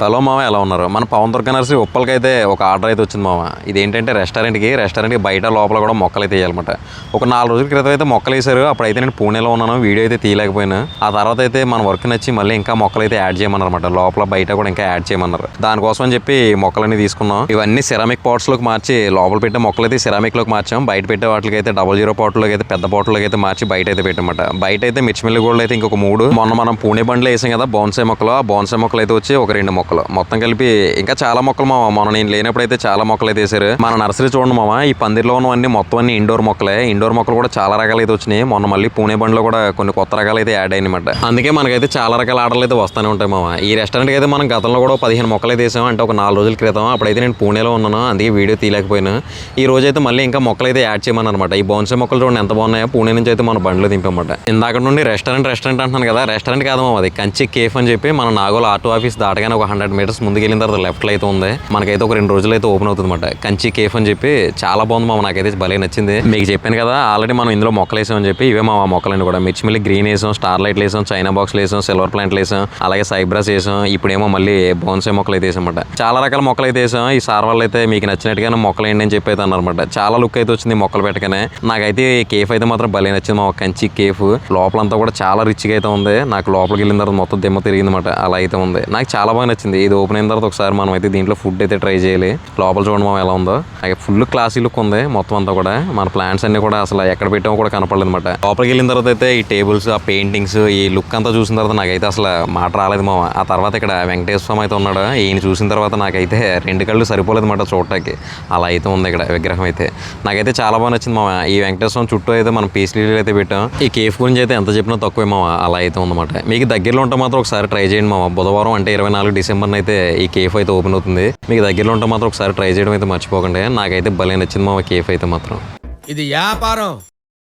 Hello మామ, ఎలా ఉన్నారు? మన పవన్ దుర్గా నర్సరీ ఉప్పలకి అయితే ఒక ఆర్డర్ అయితే వచ్చింది మామ. ఇదేంటంటే రెస్టారెంట్కి బయట లోపల కూడా మొక్కలు అయితే వేయాలన్నమాట. ఒక 4 రోజుల క్రితం అయితే మొక్కలు వేశారు. అప్పుడైతే నేను పూణేలో ఉన్నాను, వీడియో అయితే తీయలేకపోయినా. ఆ తర్వాత అయితే మన వర్క్ నచ్చి మళ్ళీ ఇంకా మొక్కలు అయితే యాడ్ చేయమన్నారు అనమాట. లోపల బయట కూడా ఇంకా యాడ్ చేయమన్నారు. దానికోసం అని చెప్పి మొక్కలన్నీ తీసుకున్నాం. ఇవన్నీ సెరామిక్ పాట్స్లోకి మార్చి లోపల పెట్టే మొక్కలు అయితే సెరామిక్లోకి మార్చాం. బయట పెట్టే వాటికి అయితే 00 పాట్లోకి అయితే పెద్ద పాట్లోకి అయితే మార్చి బయట అయితే పెట్టమాట. బయట అయితే మిర్చిమిల్లి గోల్డ్ అయితే ఇంకొక 3. మొన్న మనం పూణే బండ్లో వేసాం కదా బోన్సే మొక్కలు. ఆ బోన్సే మొక్కలు అయితే వచ్చి ఒక 2 మొక్కలు, మొత్తం కలిపి ఇంకా చాలా మొక్కలు మామ. మొన్న నేను లేనప్పుడు అయితే చాలా మొక్కలు అయితే వేసారు. మన నర్సరీ చూడండి మామ, ఈ పందిరిలో ఉన్నవన్నీ మొత్తం అన్ని ఇండోర్ మొక్కలే. ఇండోర్ మొక్కలు కూడా చాలా రకాలు అయితే వచ్చినాయి. మొన్న మళ్ళీ పూణే బండ్లో కూడా కొన్ని కొత్త రకాలు అయితే యాడ్ అయ్యనమాట. అందుకే మనకైతే చాలా రకాల ఆర్డర్లు అయితే వస్తూనే ఉంటాయి మామ. ఈ రెస్టారెంట్కి అయితే మనం గతంలో కూడా 15 మొక్కలు అయితే వేసాం, అంటే ఒక 4 రోజుల క్రితం. అప్పుడైతే నేను పూణేలో ఉన్నాను, అందుకే వీడియో తీయలేకపోయినా. ఈ రోజు అయితే మళ్ళీ ఇంకా మొక్కలు అయితే యాడ్ చేయమని అనమాట. ఈ బోన్సే మొక్కలు చూడండి ఎంత బాగున్నాయో. పూణే నుంచి అయితే మన బండ్లో దింపమాట. ఇందాక నుండి రెస్టారెంట్ అంటున్నాను కదా, రెస్టారెంట్ కాదు మామ, అది కంచి కేఫ్ అని చెప్పి మన నాగోల్ ఆటో ఆఫీస్ దాటగానే ఒక 100 మీటర్స్ ముందుకు వెళ్ళిన తర్వాత లెఫ్ట్లో అయితే ఉంది. మనకైతే ఒక 2 రోజులు అయితే ఓపెన్ అవుతుంది అనమాట. కంచి కేఫ్ అని చెప్పి చాలా బాగుంది మామ, నాకైతే భలే నచ్చింది. మీకు చెప్పాను కదా ఆల్రెడీ మనం ఇందులో మొక్కలు వేసామని చెప్పి. ఇవే మా మొక్కలన్నీ కూడా మిర్చిమిల్లి గ్రీన్ వేసాం, స్టార్ లైట్లు వేసాం, చైనా బాక్స్లు వేసాం, సిల్వర్ ప్లాంట్లు వేసాం, అలాగే సైబ్రస్ వేసాం. ఇప్పుడేమో మళ్ళీ బోన్సే మొక్కలు అయితే వేసామన్నమాట. చాలా రకాల మొక్కలు అయితే వేసాం. ఈ సార్ వాళ్ళు అయితే మీకు నచ్చినట్టుగానే మొక్కలు ఏంటి అని చెప్పి అయితే అన్నారన్నమాట. చాలా లుక్ అయితే వచ్చింది మొక్కలు పెట్టగానే. నాకైతే ఈ కేఫ్ అయితే మాత్రం భలే నచ్చింది మా కంచి కేఫ్. లోపలంతా కూడా చాలా రిచ్గా అయితే ఉంది. నాకు లోపలికి వెళ్ళిన తర్వాత మొత్తం దిమ్మ తిరిగిందన్నమాట. అలా అయితే ఉంది, నాకు చాలా బాగా నచ్చింది. ఇది ఓపెన్ అయిన తర్వాత ఒకసారి మనం అయితే దీంట్లో ఫుడ్ అయితే ట్రై చేయాలి. లోపల చూడండి మనం ఎలా ఉందో. అలాగే ఫుల్ క్లాసీ లుక్ ఉంది మొత్తం అంతా కూడా. మన ప్లాంట్స్ అన్ని కూడా అసలు ఎక్కడ పెట్టామో కూడా కనపడలేదు అనమాట. లోపలికి వెళ్ళిన తర్వాత అయితే ఈ టేబుల్స్, ఆ పెయింటింగ్స్, ఈ లుక్ అంతా చూసిన తర్వాత నాకైతే అసలు మాట రాలేదు మామ. ఆ తర్వాత ఇక్కడ వెంకటేశ్వర స్వామి అయితే ఉన్నాడు. ఈయన చూసిన తర్వాత నాకైతే 2 కళ్ళు సరిపోలేదు అనమాట చూడటానికి. అలా అయితే ఉంది ఇక్కడ విగ్రహం అయితే. నాకైతే చాలా బాగా నచ్చింది మామ. ఈ వెంకటేశ్వర స్వామి చుట్టూ అయితే మనం పీస్ లీలు అయితే పెట్టాం. ఈ కేఫ్ గురించి అయితే ఎంత చెప్పినా తక్కువే మామ. అలా అయితే ఉందన్నమాట. మీకు దగ్గరలో ఉంటే మాత్రం ఒకసారి ట్రై చేయండి మామ. బుధవారం అంటే 24 డిసెంబర్ అయితే ఈ కేఫ్ అయితే ఓపెన్ అవుతుంది. మీకు దగ్గరలో ఉంటే మాత్రం ఒకసారి ట్రై చేయడం అయితే మర్చిపోకండి. నాకైతే భలే నచ్చింది మామ కేఫ్ అయితే మాత్రం. ఇది వ్యాపారం.